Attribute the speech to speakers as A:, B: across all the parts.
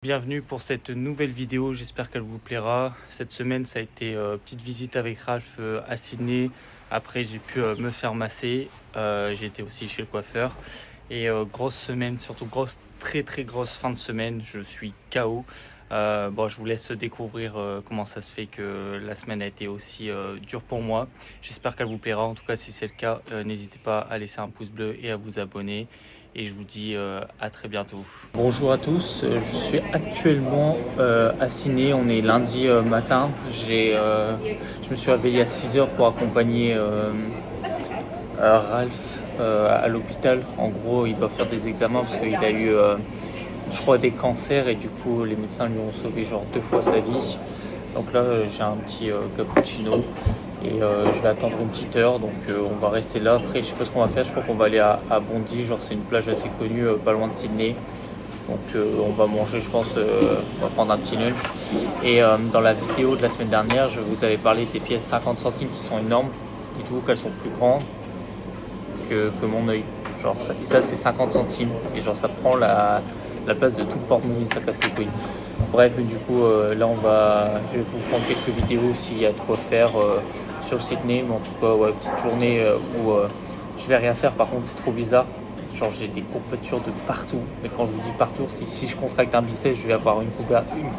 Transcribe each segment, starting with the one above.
A: Bienvenue pour cette nouvelle vidéo, j'espère qu'elle vous plaira. Cette semaine ça a été petite visite avec Ralph à Sydney. Après j'ai pu me faire masser, j'ai été aussi chez le coiffeur. Et grosse semaine, surtout très grosse fin de semaine, je suis KO. Je vous laisse découvrir comment ça se fait que la semaine a été aussi dure pour moi. J'espère qu'elle vous plaira, en tout cas si c'est le cas, n'hésitez pas à laisser un pouce bleu et à vous abonner. Et je vous dis à très bientôt. Bonjour à tous, je suis actuellement à Sydney, on est lundi matin. Je me suis réveillé à 6h pour accompagner Ralph à l'hôpital. En gros, il doit faire des examens parce qu'il a eu, je crois, des cancers et du coup, les médecins lui ont sauvé genre 2 fois sa vie. Donc là, j'ai un petit cappuccino et je vais attendre une petite heure. Donc on va rester là. Après, je sais pas ce qu'on va faire. Je crois qu'on va aller à Bondi. Genre, c'est une plage assez connue, pas loin de Sydney. Donc on va manger, je pense, on va prendre un petit lunch. Et dans la vidéo de la semaine dernière, je vous avais parlé des pièces 50 centimes qui sont énormes. Dites-vous qu'elles sont plus grandes que mon œil. Genre ça c'est 50 centimes. Et genre ça prend la place de tout le porte-monnaie, ça casse les couilles. Bref, du coup là je vais vous prendre quelques vidéos s'il y a de quoi faire sur Sydney. Mais en tout cas, ouais, petite journée où je vais rien faire. Par contre, c'est trop bizarre. Genre j'ai des courbatures de partout, mais quand je vous dis partout, c'est si je contracte un biceps, je vais avoir une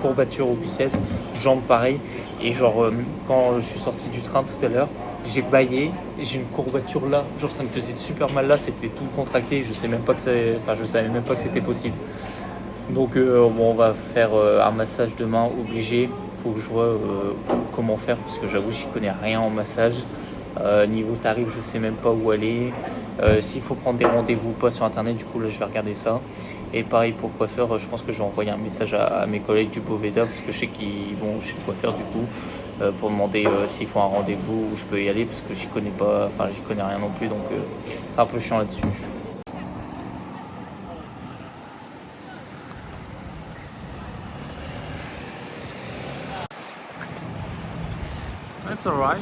A: courbature au biceps, jambes pareil. Et genre quand je suis sorti du train tout à l'heure, j'ai bâillé, j'ai une courbature là, genre ça me faisait super mal là, c'était tout contracté, je savais même pas que c'était possible. Donc on va faire un massage demain obligé. Faut que je vois comment faire parce que j'avoue j'y connais rien en massage. Niveau tarif, je sais même pas où aller. S'il faut prendre des rendez-vous ou pas sur internet, du coup là je vais regarder ça. Et pareil pour le coiffeur, je pense que je vais envoyer un message à mes collègues du Boveda parce que je sais qu'ils vont chez le coiffeur du coup pour demander s'il faut un rendez-vous où je peux y aller parce que j'y connais pas, enfin j'y connais rien non plus, donc c'est un peu chiant là-dessus. That's alright.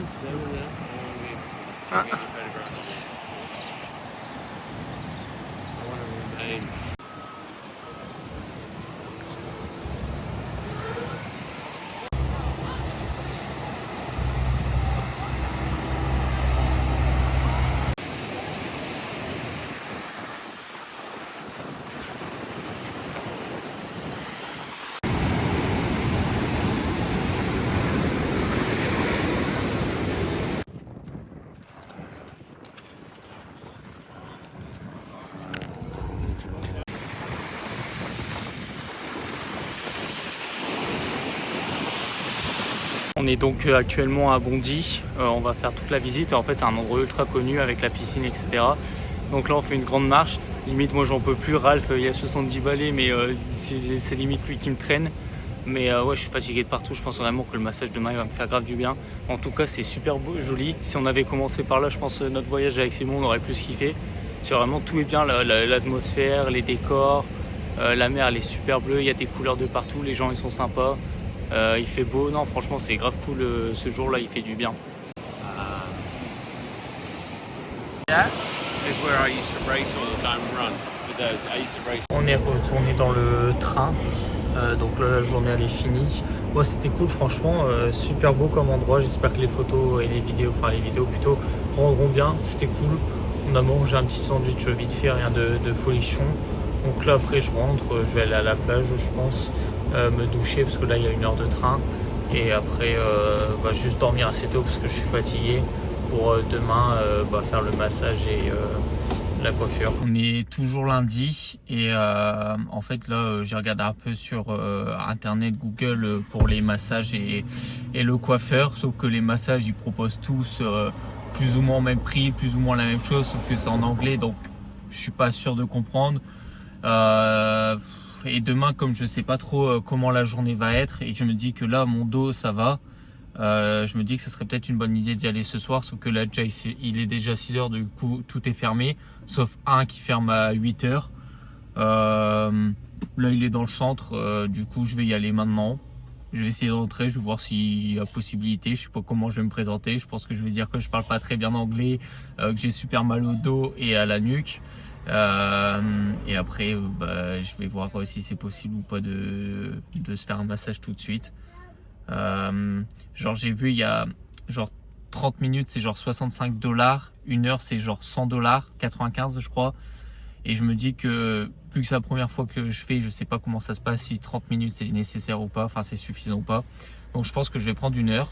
A: On est donc actuellement à Bondy, on va faire toute la visite et en fait c'est un endroit ultra connu avec la piscine, etc. Donc là on fait une grande marche, limite moi j'en peux plus, Ralph il y a 70 balais mais c'est limite lui qui me traîne. Mais ouais, je suis fatigué de partout, je pense vraiment que le massage demain il va me faire grave du bien. En tout cas c'est super beau, joli, si on avait commencé par là je pense que notre voyage avec Simon on aurait plus kiffé. C'est vraiment tout est bien, l'atmosphère, les décors, la mer elle est super bleue, il y a des couleurs de partout, les gens ils sont sympas. Il fait beau, non franchement c'est grave cool ce jour là, il fait du bien. On est retourné dans le train, donc là la journée elle est finie. Moi c'était cool franchement, super beau comme endroit, j'espère que les photos et les vidéos plutôt rendront bien, c'était cool. On a mangé un petit sandwich vite fait, rien de folichon. Donc là après je rentre, je vais aller à la plage je pense, me doucher parce que là il y a 1 heure de train. Et après juste dormir assez tôt parce que je suis fatigué pour demain faire le massage et la coiffure. On est toujours lundi et en fait là j'ai regardé un peu sur internet, Google pour les massages et le coiffeur, sauf que les massages ils proposent tous plus ou moins au même prix, plus ou moins la même chose, sauf que c'est en anglais donc je suis pas sûr de comprendre. Et demain comme je sais pas trop comment la journée va être et que je me dis que là mon dos ça va, je me dis que ce serait peut-être une bonne idée d'y aller ce soir, sauf que là déjà il est déjà 6h, du coup tout est fermé sauf un qui ferme à 8h. Là il est dans le centre, du coup je vais y aller maintenant. Je vais essayer de rentrer, je vais voir s'il y a possibilité, je sais pas comment je vais me présenter. Je pense que je vais dire que je parle pas très bien anglais, que j'ai super mal au dos et à la nuque. Et après, je vais voir si c'est possible ou pas de se faire un massage tout de suite. Genre j'ai vu il y a genre 30 minutes c'est genre 65 $, une heure c'est genre 100 $, 95 je crois. Et je me dis que vu que c'est la première fois que je fais, je sais pas comment ça se passe, si 30 minutes c'est nécessaire ou pas, enfin c'est suffisant ou pas. Donc je pense que je vais prendre une heure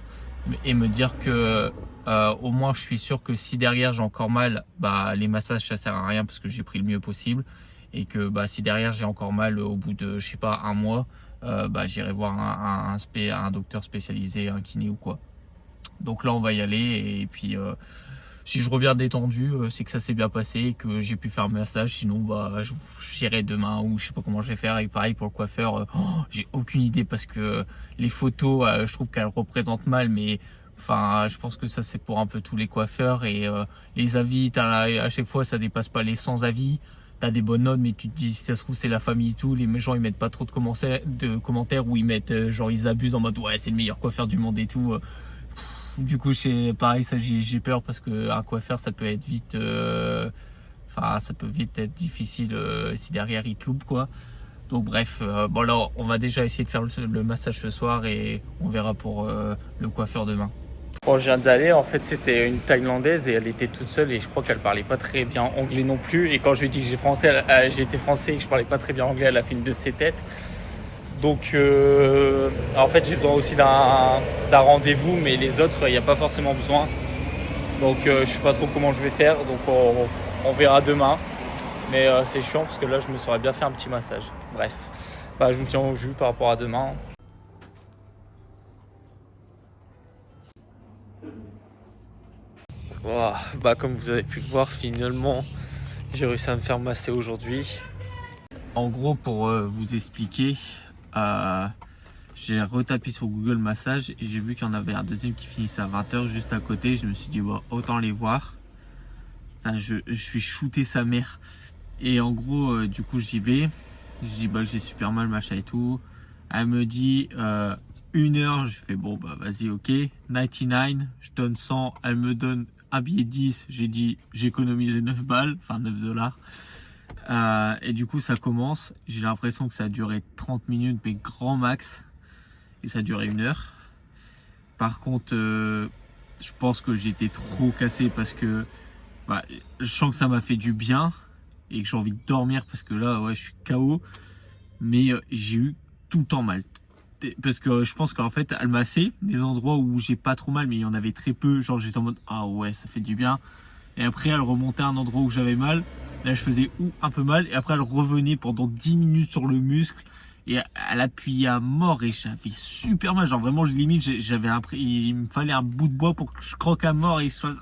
A: et me dire que au moins je suis sûr que si derrière j'ai encore mal, les massages ça sert à rien parce que j'ai pris le mieux possible. Et que si derrière j'ai encore mal au bout de je sais pas un mois, j'irai voir un docteur spécialisé, un kiné ou quoi. Donc là on va y aller et puis si je reviens détendu, c'est que ça s'est bien passé et que j'ai pu faire un massage. Sinon, j'irai demain ou je sais pas comment je vais faire. Et pareil pour le coiffeur, j'ai aucune idée parce que les photos, je trouve qu'elles représentent mal. Mais enfin, je pense que ça c'est pour un peu tous les coiffeurs et les avis, à chaque fois ça dépasse pas les 100 avis. T'as des bonnes notes, mais tu te dis si ça se trouve c'est la famille et tout. Les gens ils mettent pas trop de commentaires où ils mettent genre ils abusent en mode ouais c'est le meilleur coiffeur du monde et tout. Du coup, c'est pareil, ça j'ai peur parce que un coiffeur, ça peut être vite, ça peut vite être difficile si derrière il te loupe quoi. Donc bref, bon là, on va déjà essayer de faire le massage ce soir et on verra pour le coiffeur demain. Bon, je viens d'aller, en fait c'était une Thaïlandaise et elle était toute seule et je crois qu'elle parlait pas très bien anglais non plus. Et quand je lui ai dit que j'ai été français et que je parlais pas très bien anglais, elle a fait une de ses têtes. Donc en fait j'ai besoin aussi d'un rendez-vous, mais les autres il n'y a pas forcément besoin. Donc je sais pas trop comment je vais faire, donc on verra demain. Mais c'est chiant parce que là je me serais bien fait un petit massage. Bref, je vous tiens au jus par rapport à demain. Oh, comme vous avez pu le voir, finalement j'ai réussi à me faire masser aujourd'hui. En gros pour vous expliquer, j'ai retapé sur Google Massage et j'ai vu qu'il y en avait un deuxième qui finissait à 20h juste à côté. Je me suis dit autant les voir. Ça, je suis shooté sa mère. Et en gros, du coup, j'y vais. Je dis j'ai super mal, machin et tout. Elle me dit 1 heure. Je fais vas-y, ok. 99, je donne 100. Elle me donne un billet 10. J'ai dit j'ai économisé 9 balles, enfin 9 dollars. Et du coup, ça commence. J'ai l'impression que ça a duré 30 minutes, mais grand max. Et ça a duré 1 heure. Par contre, je pense que j'étais trop cassé parce que je sens que ça m'a fait du bien et que j'ai envie de dormir parce que là, ouais, je suis KO. Mais j'ai eu tout le temps mal. Parce que je pense qu'en fait, elle massait des endroits où j'ai pas trop mal, mais il y en avait très peu. Genre, j'étais en mode, ah ouais, ça fait du bien. Et après, elle remontait à un endroit où j'avais mal. Là, je faisais un peu mal. Et après, elle revenait pendant 10 minutes sur le muscle. Et elle appuyait à mort. Et j'avais super mal. Genre, vraiment, limite, il me fallait un bout de bois pour que je croque à mort et je fasse.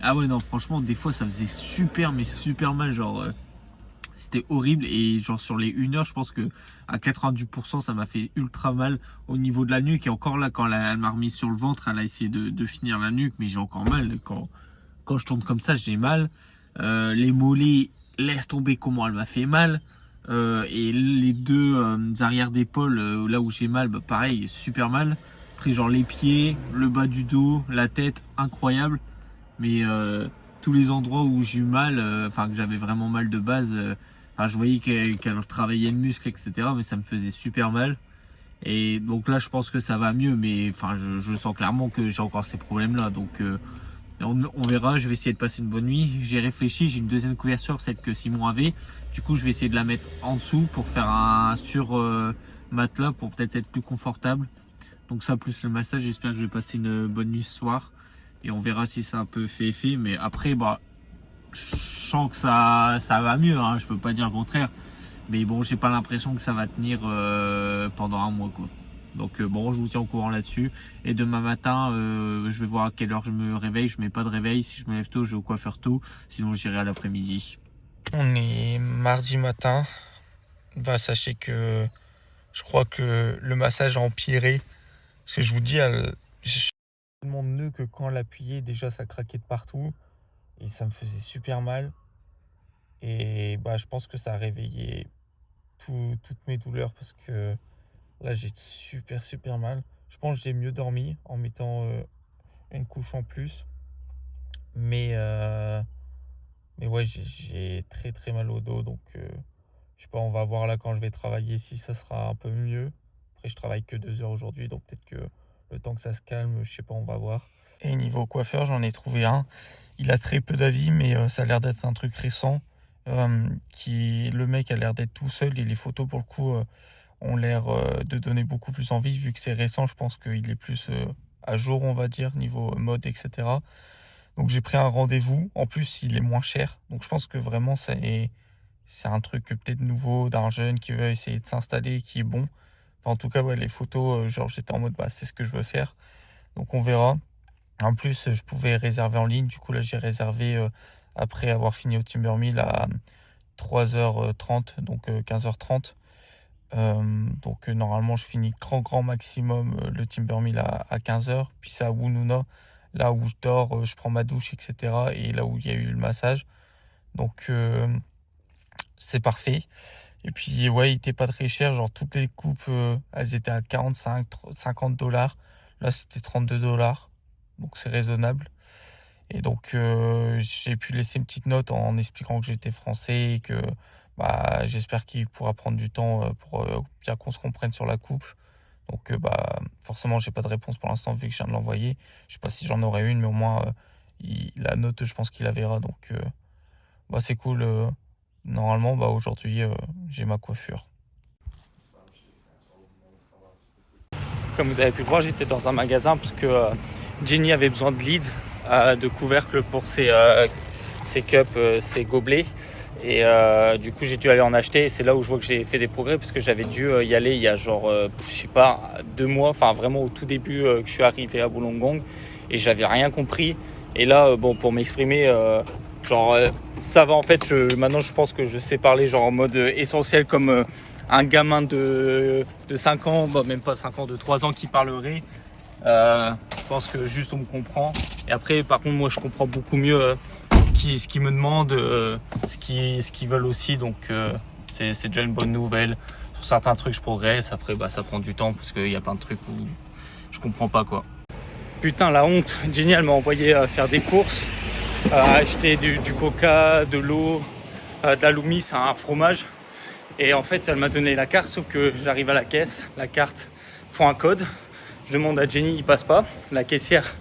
A: Ah ouais, non, franchement, des fois, ça faisait super, mais super mal. Genre, c'était horrible. Et genre, sur les 1 heure, je pense que à 90%, ça m'a fait ultra mal au niveau de la nuque. Et encore là, quand elle m'a remis sur le ventre, elle a essayé de finir la nuque. Mais j'ai encore mal. Quand je tourne comme ça, j'ai mal. Les mollets, laisse tomber comment elle m'a fait mal. Et les deux arrières d'épaule, là où j'ai mal, pareil, super mal. Après, genre les pieds, le bas du dos, la tête, incroyable. Mais tous les endroits où j'ai eu mal, que j'avais vraiment mal de base, je voyais qu'elle travaillait le muscle, etc. Mais ça me faisait super mal. Et donc là, je pense que ça va mieux. Mais je sens clairement que j'ai encore ces problèmes-là. Donc on verra, je vais essayer de passer une bonne nuit. J'ai réfléchi, j'ai une deuxième couverture, celle que Simon avait. Du coup, je vais essayer de la mettre en dessous pour faire un sur matelas pour peut-être être plus confortable. Donc ça, plus le massage, j'espère que je vais passer une bonne nuit ce soir. Et on verra si ça a un peu fait effet. Mais après, je sens que ça va mieux, hein, je peux pas dire le contraire. Mais bon, j'ai pas l'impression que ça va tenir pendant un mois, quoi. Donc je vous tiens au courant là-dessus. Et demain matin, je vais voir à quelle heure je me réveille. Je mets pas de réveil. Si je me lève tôt, je vais au coiffeur tôt. Sinon, j'irai à l'après-midi. On est mardi matin. Sachez que je crois que le massage a empiré. Parce que je vous dis, j'ai tellement de nœuds que quand l'appuyait, déjà ça craquait de partout. Et ça me faisait super mal. Et je pense que ça a réveillé toutes mes douleurs parce que là j'ai super mal. Je pense que j'ai mieux dormi en mettant une couche en plus. Mais
B: Mais ouais, j'ai très très mal au dos, donc je sais pas, on va voir là quand je vais travailler si ça sera un peu mieux. Après, je travaille que 2 heures aujourd'hui, donc peut-être que le temps que ça se calme, je sais pas, on va voir. Et niveau coiffeur, j'en ai trouvé un. Il a très peu d'avis, mais ça a l'air d'être un truc récent. Le mec a l'air d'être tout seul et les photos, pour le coup, ont l'air de donner beaucoup plus envie. Vu que c'est récent, je pense qu'il est plus à jour, on va dire, niveau mode, etc. Donc j'ai pris un rendez-vous. En plus, il est moins cher. Donc je pense que vraiment, c'est un truc peut-être nouveau d'un jeune qui veut essayer de s'installer, qui est bon. Enfin, en tout cas, ouais, les photos, genre j'étais en mode, bah, c'est ce que je veux faire. Donc on verra. En plus, je pouvais réserver en ligne. Du coup, là, j'ai réservé après avoir fini au Timbermill à 3h30, donc 15h30. Donc normalement, je finis grand maximum le Timbermill à 15h. Puis c'est à Wununa, là où je dors, je prends ma douche, etc. Et là où il y a eu le massage. Donc c'est parfait. Et puis ouais, il était pas très cher. Genre toutes les coupes, elles étaient à 45-50 $. Là, c'était 32 $. Donc c'est raisonnable. Et donc j'ai pu laisser une petite note en expliquant que j'étais français et que bah, j'espère qu'il pourra prendre du temps pour bien qu'on se comprenne sur la coupe. Donc bah, forcément, j'ai pas de réponse pour l'instant vu que je viens de l'envoyer. Je sais pas si j'en aurai une, mais au moins la note, je pense qu'il la verra. Donc bah, c'est cool. Normalement, bah, aujourd'hui, j'ai ma coiffure.
A: Comme vous avez pu le voir, j'étais dans un magasin parce que Jenny avait besoin de leads, de couvercles pour ses cups, ses gobelets. Et du coup, j'ai dû aller en acheter. Et c'est là où je vois que j'ai fait des progrès parce que j'avais dû y aller il y a genre, je sais pas, 2 mois, enfin vraiment au tout début que je suis arrivé à Wollongong et j'avais rien compris. Et là, bon, pour m'exprimer, ça va en fait. Maintenant, je pense que je sais parler genre en mode essentiel comme un gamin de 5 ans, bah, même pas 5 ans, de 3 ans qui parlerait. Je pense que juste on me comprend. Et après, par contre, moi, je comprends beaucoup mieux ce qu'ils me demandent, ce qu'ils veulent aussi. Donc, c'est déjà une bonne nouvelle. Sur certains trucs, je progresse. Après, bah, ça prend du temps parce qu'il y a plein de trucs où je comprends pas, quoi. Putain, la honte. Jenny, elle m'a envoyé faire des courses, acheter du coca, de l'eau, de la Lumi, c'est un fromage. Et en fait, elle m'a donné la carte, sauf que j'arrive à la caisse, la carte font un code. Je demande à Jenny, il passe pas. La caissière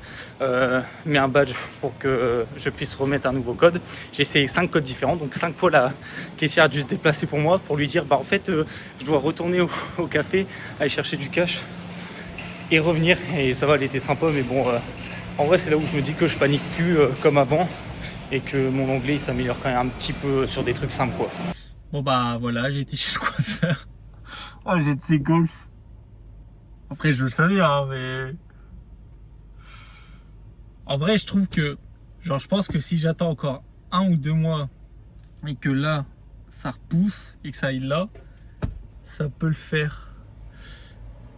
A: met un badge pour que je puisse remettre un nouveau code. J'ai essayé 5 codes différents, donc 5 fois la caissière a dû se déplacer pour moi, pour lui dire, bah en fait, je dois retourner au café, aller chercher du cash et revenir. Et ça va, elle était sympa, mais bon, en vrai, c'est là où je me dis que je panique plus comme avant et que mon anglais il s'améliore quand même un petit peu sur des trucs simples, quoi. Bon bah voilà, j'ai été chez le coiffeur. Oh, j'ai de ces golfs. Après, je le savais, hein, mais en vrai, je trouve que, genre, je pense que si j'attends encore 1 ou 2 mois et que là, ça repousse et que ça aille là, ça peut le faire.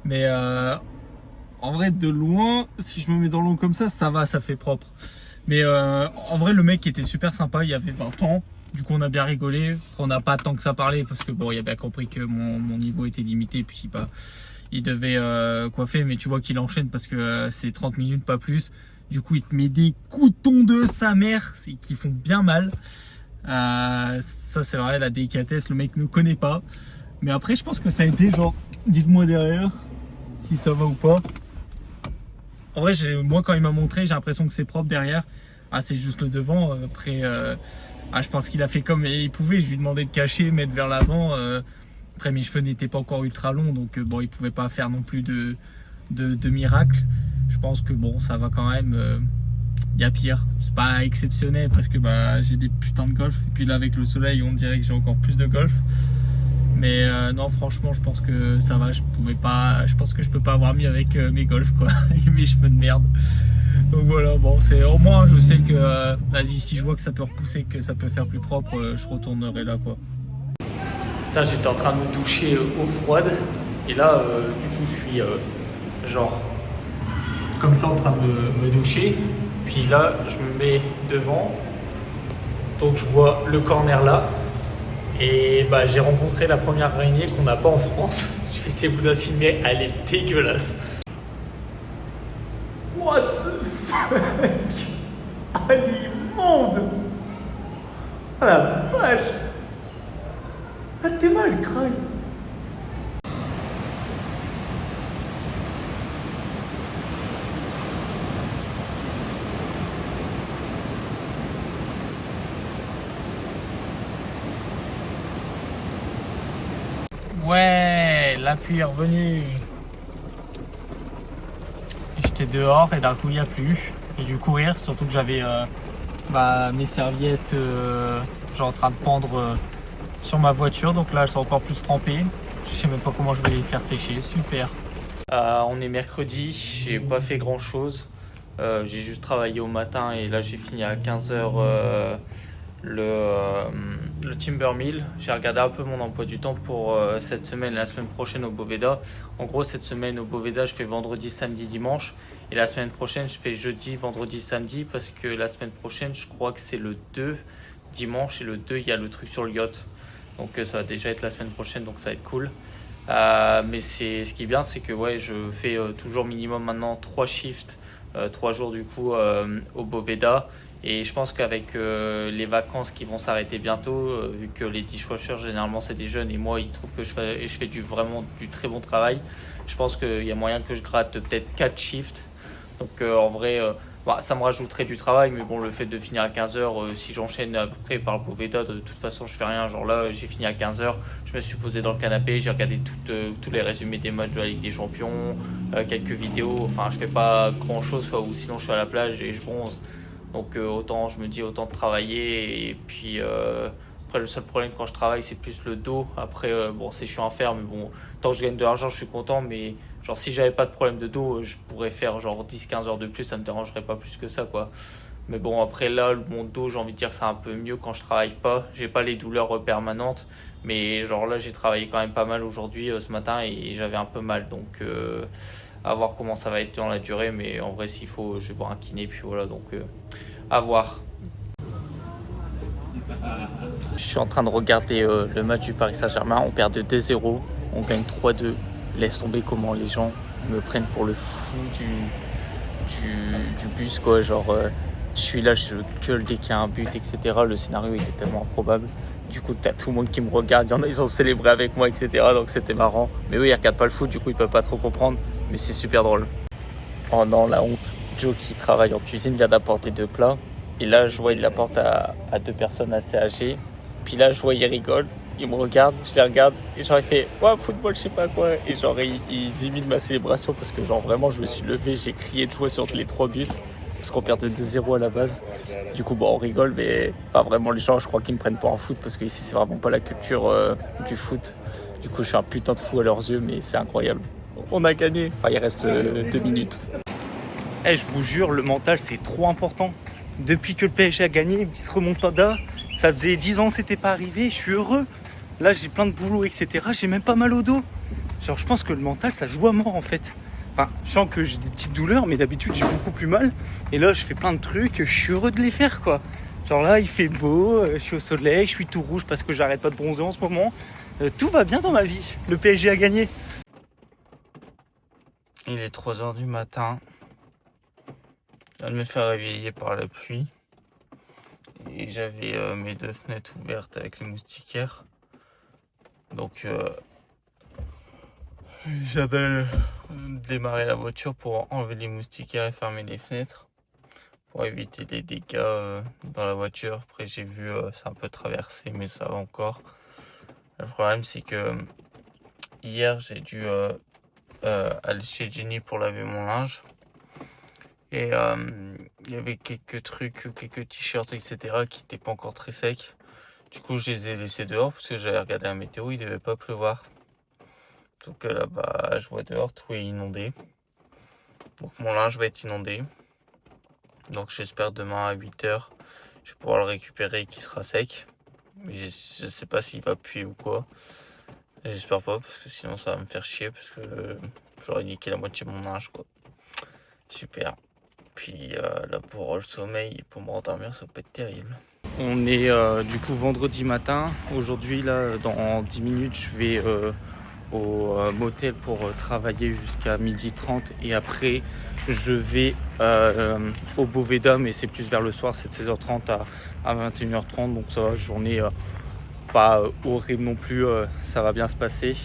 A: Mais en vrai, de loin, si je me mets dans l'ombre comme ça va, ça fait propre. Mais en vrai, le mec était super sympa, il avait 20 ans. Du coup, on a bien rigolé. On n'a pas tant que ça parlé parce que bon, il a bien compris que mon niveau était limité. Puis bah, il devait coiffer, mais tu vois qu'il enchaîne parce que c'est 30 minutes, pas plus. Du coup, il te met des coutons de sa mère qui font bien mal. Ça, c'est vrai, la délicatesse, le mec ne connaît pas. Mais après, je pense que ça a été genre, dites-moi derrière si ça va ou pas. En vrai, moi, quand il m'a montré, j'ai l'impression que c'est propre derrière. Ah, c'est juste le devant. Après, je pense qu'il a fait comme il pouvait. Je lui demandais de cacher, mettre vers l'avant. Après, mes cheveux n'étaient pas encore ultra longs, donc bon, il pouvait pas faire non plus de miracle. Je pense que bon, ça va quand même. Il y a pire. C'est pas exceptionnel parce que bah, j'ai des putains de golf. Et puis là, avec le soleil, on dirait que j'ai encore plus de golf. Mais non, franchement, je pense que ça va. Je pense que je peux pas avoir mieux avec mes golfs, quoi, et mes cheveux de merde. Donc voilà, bon, c'est au moins, je sais que vas-y, si je vois que ça peut repousser, que ça peut faire plus propre, je retournerai là, quoi. Putain, j'étais en train de me doucher eau froide, et là, du coup, je suis genre comme ça en train de me doucher. Puis là, je me mets devant, donc je vois le corner là. Et bah, j'ai rencontré la première araignée qu'on n'a pas en France. Je vais essayer de vous la filmer, elle est dégueulasse. What the fuck? Elle est immonde. Ah la vache. Ah t'es mal, crâne. Ouais, la pluie est revenue. J'étais dehors et d'un coup il n'y a plus. J'ai dû courir, surtout que j'avais mes serviettes genre en train de pendre sur ma voiture. Donc là elles sont encore plus trempées. Je sais même pas comment je vais les faire sécher. Super. On est mercredi, j'ai pas fait grand chose. J'ai juste travaillé au matin et là j'ai fini à 15h le Timber Mill. J'ai regardé un peu mon emploi du temps pour cette semaine, la semaine prochaine au Boveda. En gros, cette semaine au Boveda, je fais vendredi, samedi, dimanche. Et la semaine prochaine, je fais jeudi, vendredi, samedi. Parce que la semaine prochaine, je crois que c'est le 2 dimanche. Et le 2, il y a le truc sur le yacht. Donc ça va déjà être la semaine prochaine, donc ça va être cool. Mais ce qui est bien, c'est que ouais, je fais toujours minimum maintenant 3 shifts, 3 jours du coup au Boveda. Et je pense qu'avec les vacances qui vont s'arrêter bientôt, vu que les dishwashers généralement c'est des jeunes et moi ils trouvent que je fais vraiment du très bon travail, je pense qu'il y a moyen que je gratte peut-être 4 shifts. Donc en vrai, ça me rajouterait du travail, mais bon, le fait de finir à 15h, si j'enchaîne après par le Boveda, de toute façon je fais rien. Genre là, j'ai fini à 15h, je me suis posé dans le canapé, j'ai regardé tous les résumés des matchs de la Ligue des Champions, quelques vidéos, enfin je fais pas grand chose, ou sinon je suis à la plage et je bronze. Donc autant je me dis autant de travailler et puis après le seul problème quand je travaille c'est plus le dos. Après bon c'est chiant à faire mais bon tant que je gagne de l'argent je suis content, mais genre si j'avais pas de problème de dos je pourrais faire genre 10-15 heures de plus, ça me dérangerait pas plus que ça quoi. Mais bon après là mon dos j'ai envie de dire que c'est un peu mieux quand je travaille pas, j'ai pas les douleurs permanentes, mais genre là j'ai travaillé quand même pas mal aujourd'hui ce matin et j'avais un peu mal, donc à voir comment ça va être dans la durée, mais en vrai s'il faut je vais voir un kiné puis voilà, donc à voir. Je suis en train de regarder le match du Paris Saint-Germain, on perd de 2-0, on gagne 3-2. Laisse tomber comment les gens me prennent pour le fou du bus quoi, genre je suis là, je gueule dès qu'il y a un but, etc. Le scénario il est tellement improbable. Du coup t'as tout le monde qui me regarde, il y en a ils ont célébré avec moi, etc. Donc c'était marrant. Mais eux ils regardent pas le foot, du coup ils peuvent pas trop comprendre, mais c'est super drôle. Oh non, la honte. Joe qui travaille en cuisine vient d'apporter 2 plats. Et là, je vois, il l'apporte à 2 personnes assez âgées. Puis là, je vois, il rigole. Il me regarde, je les regarde. Et genre, il fait ouais, football, je sais pas quoi. Et genre, ils imitent ma célébration parce que, genre, vraiment, je me suis levé, j'ai crié de joie sur les 3 buts. Parce qu'on perd de 2-0 à la base. Du coup, bon, on rigole, mais enfin, vraiment, les gens, je crois qu'ils me prennent pour un foot parce que ici, c'est vraiment pas la culture du foot. Du coup, je suis un putain de fou à leurs yeux, mais c'est incroyable. On a gagné. Enfin, il reste 2 minutes. Je vous jure, le mental, c'est trop important. Depuis que le PSG a gagné, une petite remontada, ça faisait 10 ans que c'était pas arrivé, je suis heureux. Là, j'ai plein de boulot, etc. J'ai même pas mal au dos. Genre, je pense que le mental, ça joue à mort, en fait. Enfin, je sens que j'ai des petites douleurs, mais d'habitude, j'ai beaucoup plus mal. Et là, je fais plein de trucs, je suis heureux de les faire, quoi. Genre là, il fait beau, je suis au soleil, je suis tout rouge parce que j'arrête pas de bronzer en ce moment. Tout va bien dans ma vie. Le PSG a gagné. Il est 3h du matin. Je viens de me faire réveiller par la pluie. Et j'avais mes 2 fenêtres ouvertes avec les moustiquaires. Donc j'avais démarré la voiture pour enlever les moustiquaires et fermer les fenêtres. Pour éviter les dégâts dans la voiture. Après j'ai vu c'est un peu traversé mais ça va encore. Le problème c'est que hier j'ai dû aller chez Jenny pour laver mon linge. Et il y avait quelques trucs, quelques t-shirts, etc. qui n'étaient pas encore très secs. Du coup, je les ai laissés dehors parce que j'avais regardé la météo, il ne devait pas pleuvoir. Donc là-bas, je vois dehors, tout est inondé. Donc mon linge va être inondé. Donc j'espère demain à 8h, je vais pouvoir le récupérer et qu'il sera sec. Mais je ne sais pas s'il va puer ou quoi. J'espère pas parce que sinon ça va me faire chier parce que j'aurais niqué la moitié de mon linge quoi. Super. Puis là pour le sommeil, pour me rendormir, ça peut être terrible. On est du coup vendredi matin. Aujourd'hui là, dans 10 minutes, je vais motel pour travailler jusqu'à 12h30 et après je vais au Beauvais Dôme et c'est plus vers le soir, c'est de 16h30 à 21h30, donc ça va, journée pas horrible non plus, ça va bien se passer.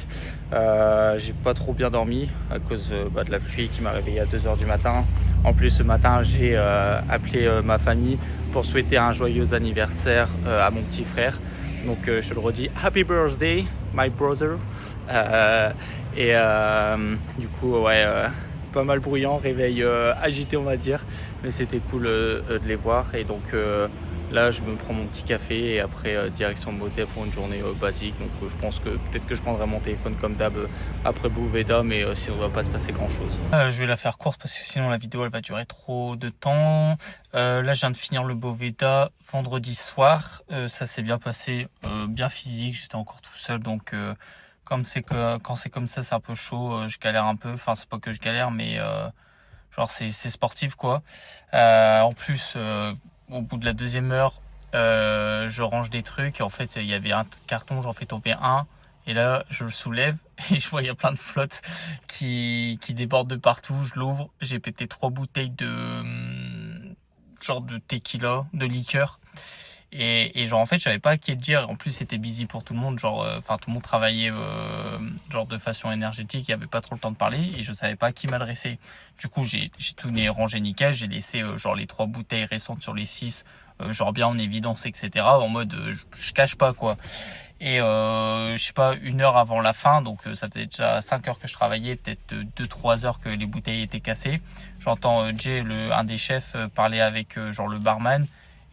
A: J'ai pas trop bien dormi à cause de la pluie qui m'a réveillé à 2h du matin. En plus ce matin j'ai appelé ma famille pour souhaiter un joyeux anniversaire à mon petit frère. Donc je te le redis, Happy Birthday my brother. Du coup ouais, pas mal bruyant, réveil agité on va dire, mais c'était cool de les voir. Et donc là je me prends mon petit café et après direction le motel pour une journée basique. Donc je pense que peut-être que je prendrai mon téléphone comme d'hab après Beauvais Dôme, mais sinon il va pas se passer grand chose. Je vais la faire courte parce que sinon la vidéo elle va durer trop de temps. Là je viens de finir le Boveda vendredi soir, ça s'est bien passé, bien physique, j'étais encore tout seul donc quand c'est comme ça c'est un peu chaud, je galère un peu, enfin c'est pas que je galère mais genre c'est sportif quoi. En plus au bout de la deuxième heure je range des trucs et en fait il y avait un carton, j'en fais tomber un et là je le soulève et je vois il y a plein de flotte qui débordent de partout. Je l'ouvre, j'ai pété 3 bouteilles de genre de tequila, de liqueur. Et genre en fait je savais pas à qui le dire. En plus c'était busy pour tout le monde, genre enfin tout le monde travaillait genre de façon énergétique, il y avait pas trop le temps de parler et je savais pas à qui m'adresser. Du coup j'ai tout rangé nickel, j'ai laissé genre les 3 bouteilles récentes sur les 6 genre bien en évidence etc. En mode je cache pas quoi. Et je sais pas, 1 heure avant la fin, donc ça faisait déjà 5 heures que je travaillais, peut-être 2-3 heures que les bouteilles étaient cassées. J'entends Jay, un des chefs, parler avec genre le barman.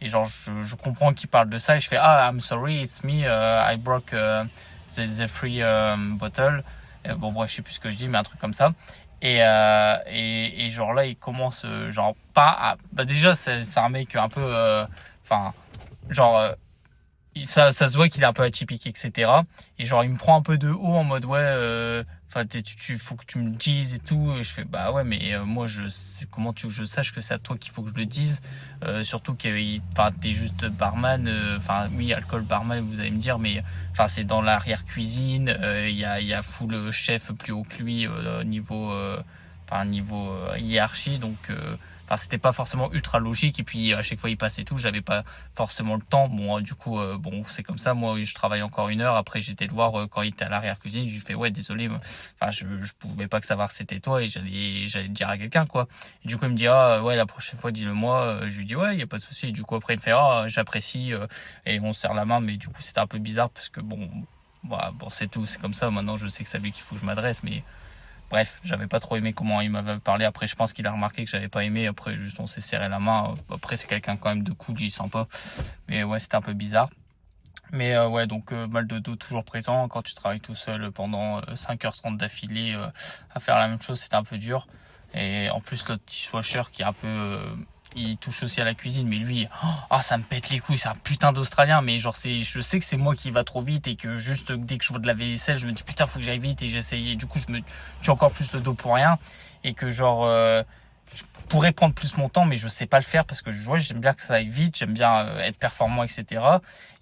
A: Et genre je comprends qu'il parle de ça et je fais I'm sorry, it's me, I broke the free bottle. Bon bref, je sais plus ce que je dis mais un truc comme ça. Et genre là il commence genre pas à... Bah déjà c'est un mec un peu enfin genre ça se voit qu'il est un peu atypique etc. Et genre il me prend un peu de haut en mode ouais enfin faut que tu me le dises et tout. Et je fais bah ouais mais moi je sais comment tu veux que je sache que c'est à toi qu'il faut que je le dise, surtout que enfin t'es juste barman, enfin oui alcool barman vous allez me dire mais enfin c'est dans l'arrière cuisine, il y a full chef plus haut que lui niveau hiérarchie donc enfin c'était pas forcément ultra logique et puis à chaque fois il passait tout, j'avais pas forcément le temps. Bon du coup bon c'est comme ça, moi je travaille encore 1 heure. Après j'étais le voir quand il était à l'arrière cuisine, je lui fais ouais désolé, enfin je pouvais pas que savoir que c'était toi et j'allais le dire à quelqu'un quoi. Et du coup il me dit ouais la prochaine fois dis-le moi. Je lui dis ouais y a pas de souci. Et du coup après il me fait j'apprécie et on se serre la main, mais du coup c'était un peu bizarre parce que bon voilà, bon c'est tout, c'est comme ça, maintenant je sais que c'est à lui qu'il faut que je m'adresse. Mais bref, j'avais pas trop aimé comment il m'avait parlé. Après, je pense qu'il a remarqué que j'avais pas aimé. Après, juste on s'est serré la main. Après, c'est quelqu'un quand même de cool, il est sympa. Mais ouais, c'était un peu bizarre. Mais ouais, donc mal de dos toujours présent. Quand tu travailles tout seul pendant 5h30 d'affilée à faire la même chose, c'est un peu dur. Et en plus, l'autre petit washer qui est un peu... il touche aussi à la cuisine, mais lui, ça me pète les couilles, c'est un putain d'Australien, mais genre je sais que c'est moi qui va trop vite et que juste dès que je vois de la vaisselle, je me dis putain faut que j'aille vite et j'essaye, et du coup je me tue encore plus le dos pour rien et que genre je pourrais prendre plus mon temps mais je sais pas le faire parce que ouais, j'aime bien que ça aille vite, j'aime bien être performant etc.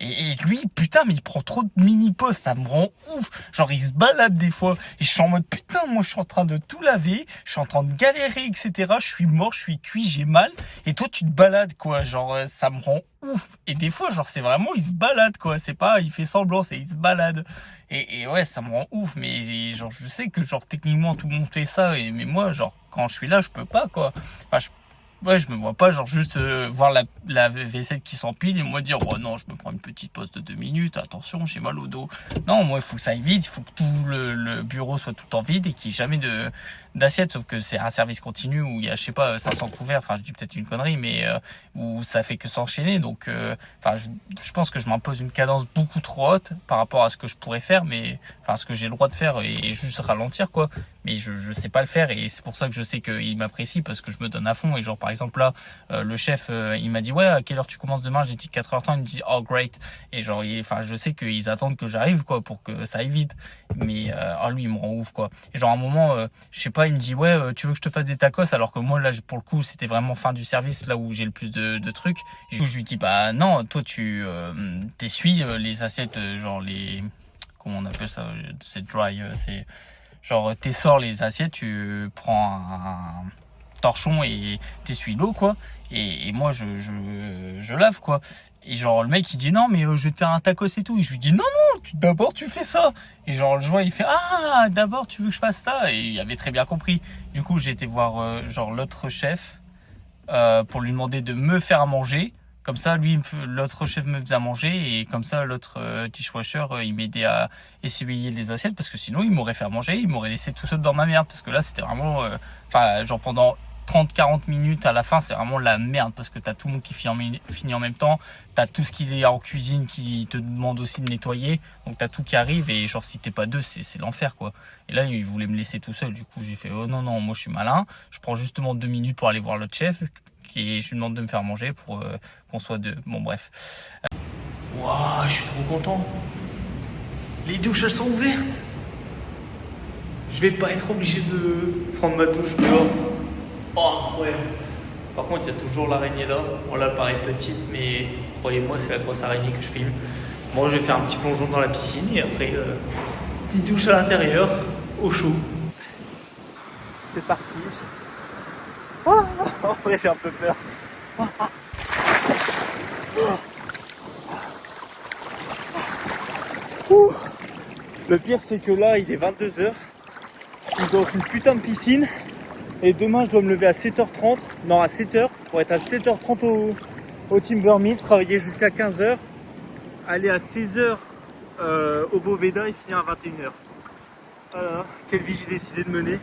A: Et lui putain mais il prend trop de mini-pauses, ça me rend ouf, genre il se balade des fois et je suis en mode putain moi je suis en train de tout laver, je suis en train de galérer etc. Je suis mort, je suis cuit, j'ai mal et toi tu te balades quoi, genre ça me rend ouf. Et des fois genre c'est vraiment il se balade quoi, c'est pas il fait semblant, c'est il se balade et ouais ça me rend ouf. Mais genre je sais que genre techniquement tout le monde fait ça mais moi genre quand je suis là je peux pas quoi. Enfin je me vois pas genre juste voir la vaisselle qui s'empile et moi dire oh non je me prends une petite pause de 2 minutes, attention j'ai mal au dos. Non moi il faut que ça aille vite, il faut que tout le bureau soit tout le temps vide et qu'il n'y ait jamais d'assiette, sauf que c'est un service continu où il y a je sais pas 500 couverts, enfin je dis peut-être une connerie mais où ça fait que s'enchaîner. Donc enfin je pense que je m'impose une cadence beaucoup trop haute par rapport à ce que je pourrais faire, mais enfin ce que j'ai le droit de faire et juste ralentir quoi. Mais je sais pas le faire et c'est pour ça que je sais qu'il m'apprécie parce que je me donne à fond. Et genre par exemple là le chef il m'a dit ouais à quelle heure tu commences demain, j'ai dit 4h30, il me dit oh great. Et genre enfin je sais qu'ils attendent que j'arrive quoi pour que ça aille vite, mais lui il me rend ouf quoi. Et genre à un moment je sais pas, il me dit ouais tu veux que je te fasse des tacos, alors que moi là pour le coup c'était vraiment fin du service, là où j'ai le plus de trucs. Du coup je lui dis bah non toi tu t'essuies les assiettes genre les comment on appelle ça, c'est dry, c'est genre t'essors les assiettes, tu prends un torchon et t'essuies l'eau quoi, et moi je lave quoi. Et genre le mec il dit non mais je vais te faire un tacos et tout, et je lui dis non d'abord tu fais ça, et genre le joueur il fait ah d'abord tu veux que je fasse ça, et il avait très bien compris. Du coup j'ai été voir genre l'autre chef pour lui demander de me faire à manger. Comme ça, l'autre chef me faisait à manger, et comme ça, l'autre dishwasher, il m'aidait à essuyer les assiettes, parce que sinon, il m'aurait fait à manger, il m'aurait laissé tout seul dans ma merde, parce que là, c'était vraiment, genre pendant 30-40 minutes à la fin, c'est vraiment la merde, parce que t'as tout le monde qui finit en même temps, t'as tout ce qui est en cuisine qui te demande aussi de nettoyer, donc t'as tout qui arrive, et genre si t'es pas deux, c'est l'enfer quoi. Et là, il voulait me laisser tout seul, du coup j'ai fait oh non, moi je suis malin, je prends justement 2 minutes pour aller voir l'autre chef, je lui demande de me faire manger pour qu'on soit deux. Bon bref. Waouh, je suis trop content. Les douches elles sont ouvertes. Je vais pas être obligé de prendre ma douche dehors. Oh incroyable. Par contre il y a toujours l'araignée là. Bon là elle paraît petite, mais croyez-moi c'est la grosse araignée que je filme. Bon je vais faire un petit plongeon dans la piscine et après petite douche à l'intérieur, au chaud. C'est parti. En vrai, j'ai un peu peur. Le pire, c'est que là, il est 22h. Je suis dans une putain de piscine. Et demain, je dois me lever à 7h30. Non, à 7h. Pour être à 7h30 au Timber Mill. Travailler jusqu'à 15h. Aller à 16h au Boveda et finir à 21h. Voilà. Quelle vie j'ai décidé de mener.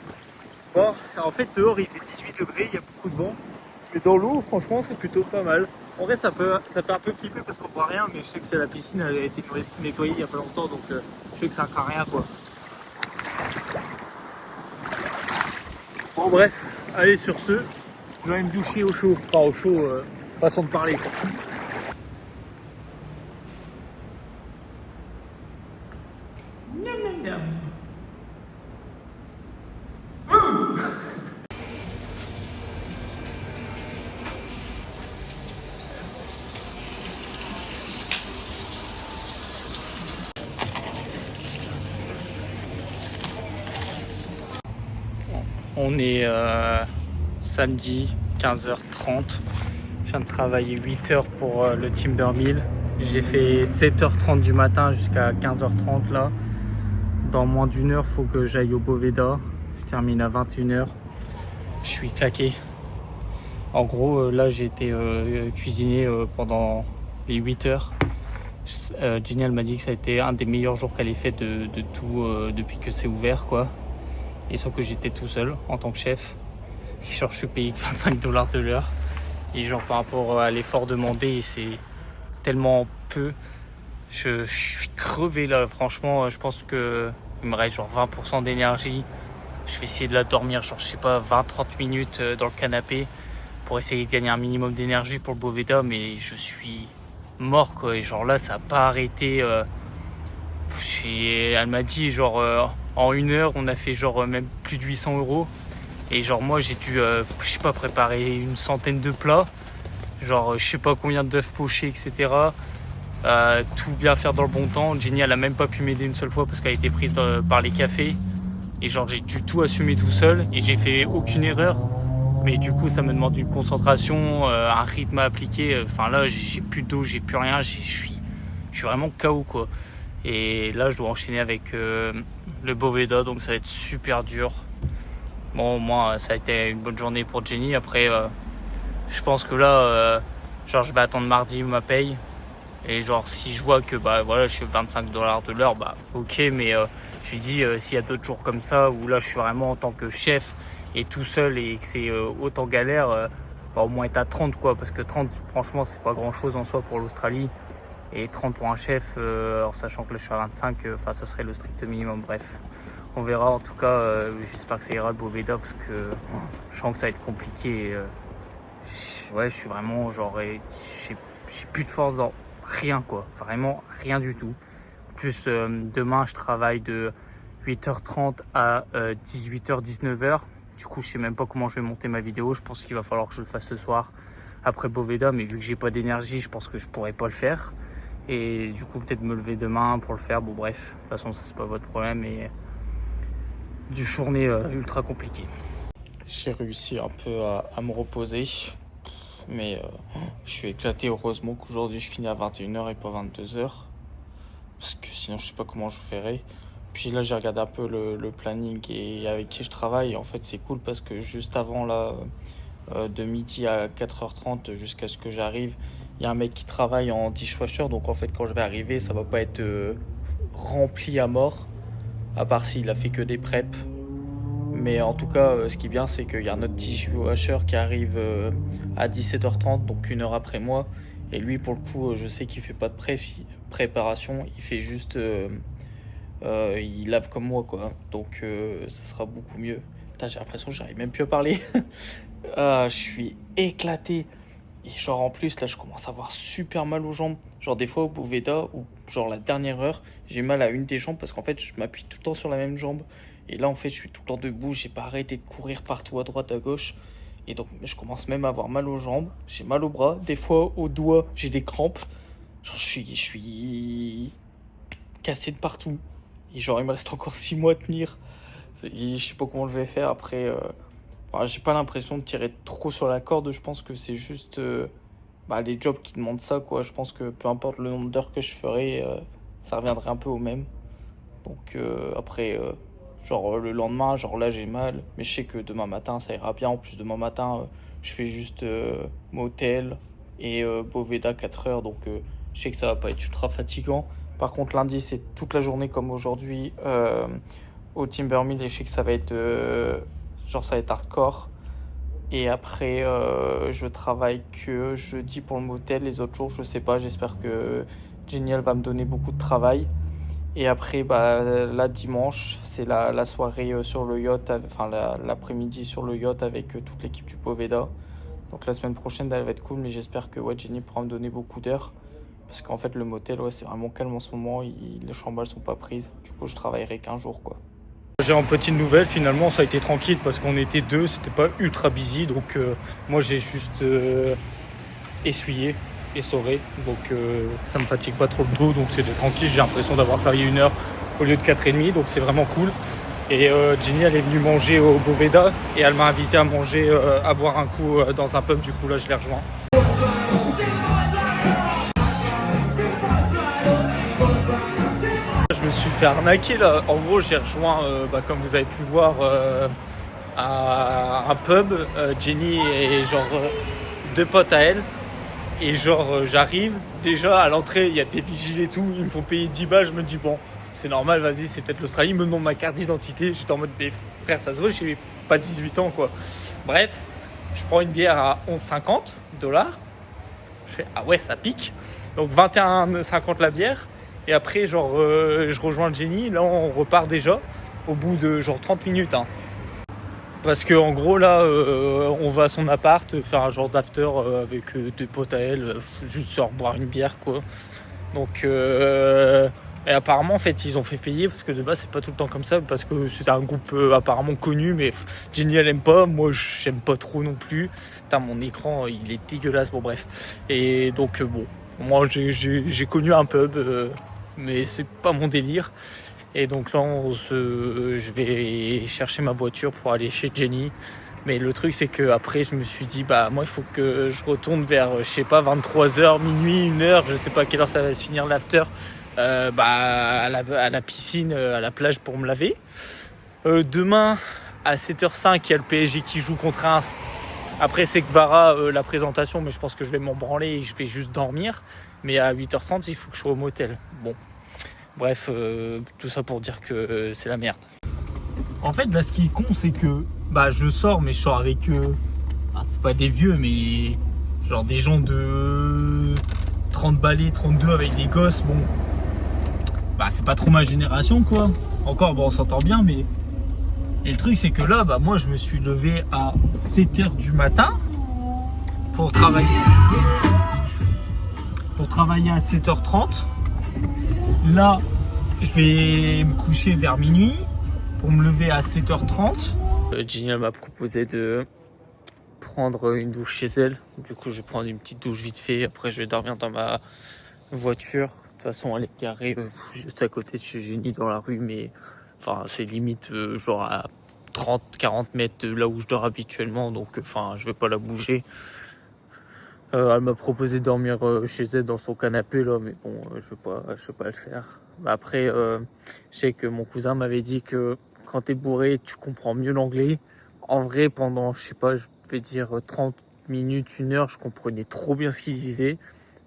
A: Bon, en fait, dehors, il fait 18 degrés. Il y a beaucoup de vent. Mais dans l'eau, franchement, c'est plutôt pas mal. En vrai, ça fait un peu flipper parce qu'on voit rien, mais je sais que la piscine a été nettoyée il y a pas longtemps, donc je sais que ça craint rien, quoi. Bon, bref, allez, sur ce, je vais me doucher au chaud. Enfin, au chaud, façon de parler, quoi. Miam, miam, miam. On est samedi 15h30. Je viens de travailler 8 heures pour le Timber Mill. J'ai fait 7h30 du matin jusqu'à 15h30 là. Dans moins d'une heure, faut que j'aille au Boveda. Je termine à 21h. Je suis claqué. En gros, là j'ai été cuisiner pendant les 8 heures. Jenny elle m'a dit que ça a été un des meilleurs jours qu'elle ait fait de tout depuis que c'est ouvert quoi. Et sauf que j'étais tout seul en tant que chef. Genre je suis payé que 25 $ de l'heure. Et genre par rapport à l'effort demandé, c'est tellement peu. Je suis crevé là, franchement. Je pense que il me reste genre 20% d'énergie. Je vais essayer de la dormir, genre je sais pas, 20-30 minutes dans le canapé pour essayer de gagner un minimum d'énergie pour le Boveda, mais je suis mort quoi. Et genre là ça a pas arrêté. Elle m'a dit genre en 1 heure on a fait genre même plus de 800 €. Et genre moi j'ai dû je sais pas préparer une centaine de plats, genre je sais pas combien d'œufs pochés etc. Tout bien faire dans le bon temps. Jenny elle a même pas pu m'aider une seule fois parce qu'elle a été prise par les cafés. Et genre j'ai dû tout assumer tout seul et j'ai fait aucune erreur. Mais du coup ça me demande une concentration, un rythme à appliquer. Enfin là j'ai plus d'eau, j'ai plus rien, je suis vraiment KO quoi. Et là je dois enchaîner avec le Boveda, donc ça va être super dur. Bon moi ça a été une bonne journée pour Jenny. Après je pense que là genre je vais attendre mardi ma paye. Et genre si je vois que bah voilà je suis 25 $ de l'heure, bah ok, mais je lui dis s'il y a d'autres jours comme ça où là je suis vraiment en tant que chef et tout seul et que c'est autant galère, bah au moins être à 30 quoi, parce que 30 franchement c'est pas grand chose en soi pour l'Australie, et 30 pour un chef, en sachant que là je suis à 25, enfin ça serait le strict minimum. Bref, on verra. En tout cas j'espère que ça ira le Boveda parce que je sens que ça va être compliqué. Ouais je suis vraiment genre j'ai plus de force dans rien quoi, vraiment rien du tout. En plus demain je travaille de 8h30 à 18h 19h. Du coup je sais même pas comment je vais monter ma vidéo. Je pense qu'il va falloir que je le fasse ce soir après Boveda, mais vu que j'ai pas d'énergie je pense que je pourrais pas le faire. Et du coup, peut-être me lever demain pour le faire. Bon, bref, de toute façon, ça, c'est pas votre problème. Et du journée ultra compliquée. J'ai réussi un peu à me reposer. Mais je suis éclaté. Heureusement qu'aujourd'hui, je finis à 21h et pas 22h. Parce que sinon, je sais pas comment je ferais. Puis là, j'ai regardé un peu le planning et avec qui je travaille. Et en fait, c'est cool parce que juste avant, là, de midi à 4h30 jusqu'à ce que j'arrive, il y a un mec qui travaille en dishwasher. Donc en fait, quand je vais arriver, ça va pas être rempli à mort. À part s'il a fait que des preps. Mais en tout cas, ce qui est bien, c'est qu'il y a un autre dishwasher qui arrive à 17h30, donc 1 heure après moi. Et lui, pour le coup, je sais qu'il fait pas de préparation. Il fait juste... il lave comme moi, quoi. Donc ça sera beaucoup mieux. Putain, j'ai l'impression que j'arrive même plus à parler. Je suis éclaté. Et genre en plus là je commence à avoir super mal aux jambes. Genre des fois au Boveda ou genre la dernière heure j'ai mal à une des jambes parce qu'en fait je m'appuie tout le temps sur la même jambe. Et là en fait je suis tout le temps debout, j'ai pas arrêté de courir partout à droite à gauche. Et donc je commence même à avoir mal aux jambes, j'ai mal aux bras, des fois aux doigts j'ai des crampes. Genre je suis cassé de partout. Et genre il me reste encore 6 mois à tenir. Je sais pas comment je vais faire après. Enfin, j'ai pas l'impression de tirer trop sur la corde. Je pense que c'est juste les jobs qui demandent ça, quoi. Je pense que peu importe le nombre d'heures que je ferai, ça reviendrait un peu au même. Donc après, le lendemain, genre là j'ai mal, mais je sais que demain matin ça ira bien. En plus demain matin, je fais juste motel et Boveda 4 heures, donc je sais que ça va pas être ultra fatigant. Par contre lundi c'est toute la journée comme aujourd'hui au Timbermill et je sais que ça va être ça va être hardcore. Et après je travaille que jeudi pour le motel, les autres jours je sais pas, j'espère que Jenny elle va me donner beaucoup de travail. Et après là dimanche c'est la soirée sur le yacht, enfin l'après-midi sur le yacht avec toute l'équipe du Poveda. Donc la semaine prochaine elle va être cool, mais j'espère que Jenny pourra me donner beaucoup d'heures. Parce qu'en fait le motel c'est vraiment calme en ce moment, les chambres elles sont pas prises. Du coup je travaillerai qu'un jour, quoi. J'ai une petite nouvelle, finalement ça a été tranquille parce qu'on était deux, c'était pas ultra busy, donc moi j'ai juste essuyé, essoré, donc ça me fatigue pas trop le dos, donc c'était tranquille. J'ai l'impression d'avoir travaillé 1 heure au lieu de 4h30, donc c'est vraiment cool. Et Jenny elle est venue manger au Boveda et elle m'a invité à manger, à boire un coup dans un pub, du coup là je l'ai rejoint. Je me suis fait arnaquer là. En gros, j'ai rejoint, comme vous avez pu voir, à un pub. Jenny et deux potes à elle. Et j'arrive. Déjà à l'entrée, il y a des vigiles et tout. Ils me font payer 10 balles. Je me dis, bon, c'est normal, vas-y, c'est peut-être l'Australie. Ils me demandent ma carte d'identité. J'étais en mode, mais frère, ça se voit, j'ai pas 18 ans, quoi. Bref, je prends une bière à 11,50 $. Je fais, ah ouais, ça pique. Donc 21,50 la bière. Et après, je rejoins Jenny. Là, on repart déjà au bout de 30 minutes. Hein. Parce que en gros, là, on va à son appart faire un genre d'after avec des potes à elle, juste se boire une bière, quoi. Donc, et apparemment, en fait, ils ont fait payer parce que de base, c'est pas tout le temps comme ça. Parce que c'est un groupe apparemment connu, mais Jenny, elle aime pas. Moi, j'aime pas trop non plus. Putain, mon écran, il est dégueulasse. Bon, bref. Et donc, moi, j'ai connu un pub. Mais c'est pas mon délire. Et donc là je vais chercher ma voiture pour aller chez Jenny. Mais le truc c'est que après je me suis dit moi il faut que je retourne vers 23h, minuit, 1h, je sais pas à quelle heure ça va se finir l'after, à la piscine, à la plage pour me laver. Demain à 7h05 il y a le PSG qui joue contre Reims. Après c'est Kvara la présentation, mais je pense que je vais m'en branler et je vais juste dormir. Mais à 8h30 il faut que je sois au motel. Bon. Bref, tout ça pour dire que c'est la merde. En fait, là, ce qui est con, c'est que je sors, mais je sors avec c'est pas des vieux, mais genre des gens de 30 balais, 32 avec des gosses. Bon, c'est pas trop ma génération, quoi. Encore, on s'entend bien, mais. Et le truc, c'est que là, moi, je me suis levé à 7h du matin pour travailler. Pour travailler à 7h30. Là, je vais me coucher vers minuit pour me lever à 7h30. Jenny m'a proposé de prendre une douche chez elle. Du coup, je vais prendre une petite douche vite fait. Après, je vais dormir dans ma voiture. façon, elle est garée juste à côté de chez Jenny dans la rue, mais enfin, c'est limite genre à 30-40 mètres de là où je dors habituellement, donc enfin, je vais pas la bouger. Elle m'a proposé de dormir chez elle dans son canapé là, mais bon, je vais pas le faire. Après, je sais que mon cousin m'avait dit que quand t'es bourré, tu comprends mieux l'anglais. En vrai, pendant, je sais pas, je vais dire 30 minutes, 1 heure, je comprenais trop bien ce qu'il disait.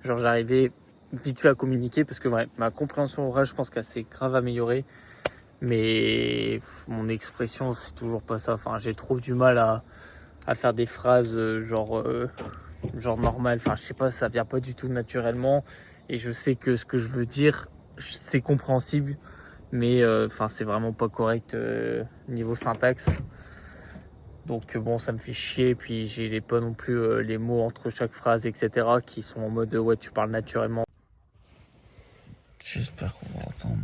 A: Genre, j'arrivais vite fait à communiquer parce que ouais, ma compréhension orale, je pense qu'elle s'est grave améliorée. Mais mon expression, c'est toujours pas ça. Enfin, j'ai trop du mal à faire des phrases genre normal. Enfin, je sais pas, ça vient pas du tout naturellement. Et je sais que ce que je veux dire, c'est compréhensible, mais enfin, c'est vraiment pas correct niveau syntaxe. Donc bon, ça me fait chier. Puis j'ai pas non plus les mots entre chaque phrase, etc., qui sont en mode ouais, tu parles naturellement.
B: J'espère qu'on va entendre.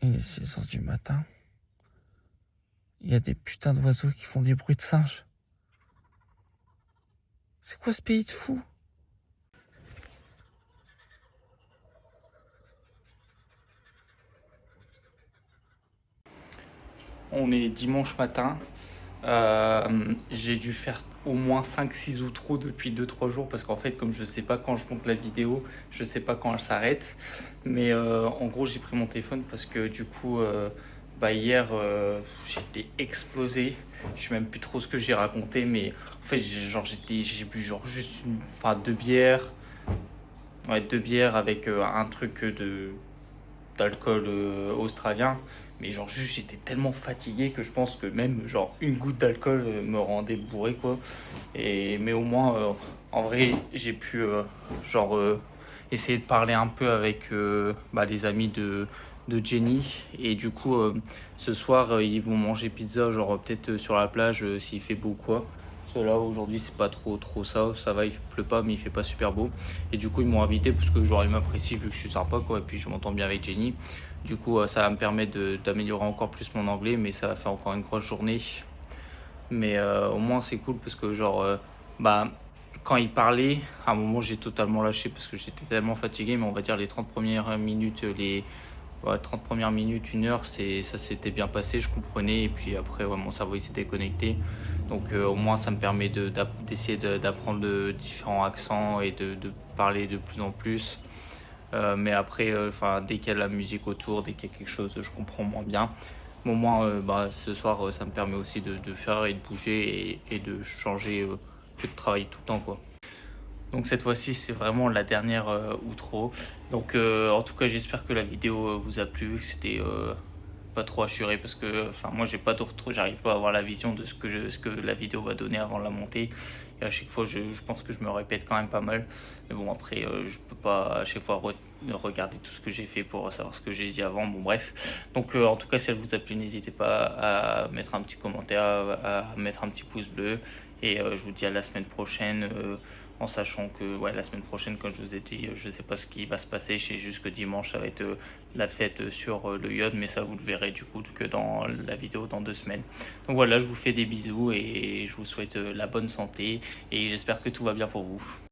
B: Il est 6 heures du matin. Il y a des putains d'oiseaux qui font des bruits de singes. C'est quoi ce pays de fou?
A: On est dimanche matin. J'ai dû faire au moins 5-6 outros depuis 2-3 jours parce qu'en fait, comme je sais pas quand je monte la vidéo, je sais pas quand elle s'arrête. Mais en gros, j'ai pris mon téléphone parce que du coup, hier, j'étais explosé. Je sais même plus trop ce que j'ai raconté, mais en fait, j'ai bu genre juste enfin 2 bières. Ouais, 2 bières avec un truc d'alcool australien. Mais genre juste j'étais tellement fatigué que je pense que même genre une goutte d'alcool me rendait bourré quoi. Mais au moins en vrai j'ai pu essayer de parler un peu avec les amis de Jenny. Et du coup ce soir ils vont manger pizza genre peut-être sur la plage s'il fait beau quoi. Parce que là aujourd'hui c'est pas trop ça va, il pleut pas mais il fait pas super beau. Et du coup ils m'ont invité parce que genre ils m'apprécient vu que je suis sympa quoi, et puis je m'entends bien avec Jenny. Du coup ça va me permettre d'améliorer encore plus mon anglais, mais ça va faire encore une grosse journée. Mais au moins c'est cool parce que quand il parlait, à un moment j'ai totalement lâché parce que j'étais tellement fatigué, mais on va dire les 30 premières minutes, 30 premières minutes, 1 heure, ça s'était bien passé, je comprenais, et puis après ouais, mon cerveau il s'est déconnecté. Donc au moins ça me permet d'essayer d'apprendre de différents accents et de parler de plus en plus. Mais après, dès qu'il y a de la musique autour, dès qu'il y a quelque chose, je comprends moins bien. Mais au moins, ce soir, ça me permet aussi de faire et de bouger et de changer, que de travailler tout le temps, quoi. Donc cette fois-ci, c'est vraiment la dernière outro. Donc en tout cas, j'espère que la vidéo vous a plu, que c'était pas trop assuré parce que moi j'ai pas de retour, j'arrive pas à avoir la vision de ce que la vidéo va donner avant la montée. Et à chaque fois, je pense que je me répète quand même pas mal. Mais bon, après, je peux pas à chaque fois regarder tout ce que j'ai fait pour savoir ce que j'ai dit avant. Bon, bref. Donc, en tout cas, si elle vous a plu, n'hésitez pas à mettre un petit commentaire, à mettre un petit pouce bleu. Et je vous dis à la semaine prochaine. En sachant que ouais, la semaine prochaine, comme je vous ai dit, je sais pas ce qui va se passer. Je sais juste que dimanche, ça va être la fête sur le yacht, mais ça, vous le verrez du coup que dans la vidéo dans 2 semaines. Donc voilà, je vous fais des bisous et je vous souhaite la bonne santé et j'espère que tout va bien pour vous.